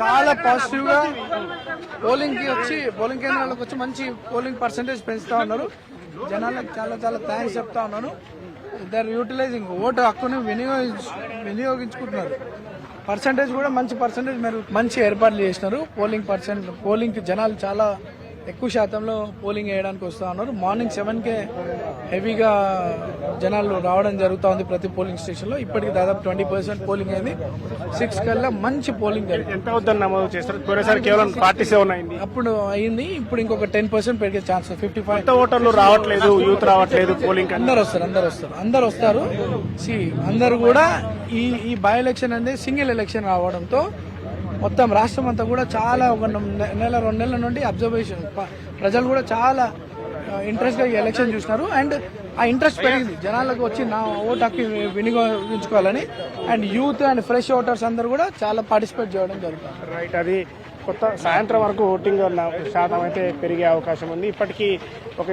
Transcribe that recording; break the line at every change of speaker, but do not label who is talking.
చాలా పాజిటివ్ గా పోలింగ్ కేంద్రాలకు వచ్చి మంచి పోలింగ్ పర్సెంటేజ్ పెంచుతా ఉన్నారు. జనాలకు చాలా చాలా థ్యాంక్స్ చెప్తా ఉన్నాను. ఇద్దరు యూటిలైజింగ్ ఓటు హక్కుని వినియోగించుకుంటున్నారు. పర్సెంటేజ్ కూడా మంచి పర్సెంటేజ్ మంచి ఏర్పాట్లు చేసినారు. పోలింగ్ జనాలు చాలా ఎక్కువ శాతంలో పోలింగ్ వేయడానికి వస్తూ ఉన్నారు. మార్నింగ్ 7కే హెవీగా జనాలు రావడం జరుగుతూ ఉంది ప్రతి పోలింగ్ స్టేషన్లో. ఇప్పటికి దాదాపు 20% పోలింగ్ అయింది. 6 కల్లా మంచి పోలింగ్ జరిగింది.
ఎంత అవుతుంది నమోదు చేస్తారు? కేవలం 47 అయింది.
అప్పుడు అయింది. ఇప్పుడు ఇంకొక 10% పెరిగే ఛాన్స్. 55
ఓటర్లు రావట్లేదు, యూత్ రావట్లేదు పోలింగ్.
అందరు వస్తారు. అందరు కూడా ఈ బై ఎలక్షన్ అనేది సింగిల్ ఎలక్షన్ రావడంతో మొత్తం రాష్ట్రం అంతా కూడా చాలా ఒక నెల 2 నెలల నుండి అబ్జర్వేషన్ ప్రజలు కూడా చాలా ఇంట్రెస్ట్ గా ఈ ఎలక్షన్ చూసినారు. అండ్ ఆ ఇంట్రెస్ట్ పెరిగింది జనాలకు వచ్చి నా ఓటు హక్కు వినియోగించుకోవాలని. And youth and fresh voters అందరూ కూడా చాలా పార్టిసిపేట్ చేయడం జరుగుతుంది.
రైట్, అది సాయంత్రం వరకు ఓటింగ్ శాతం అయితే పెరిగే అవకాశం ఉంది. ఇప్పటికీ ఒక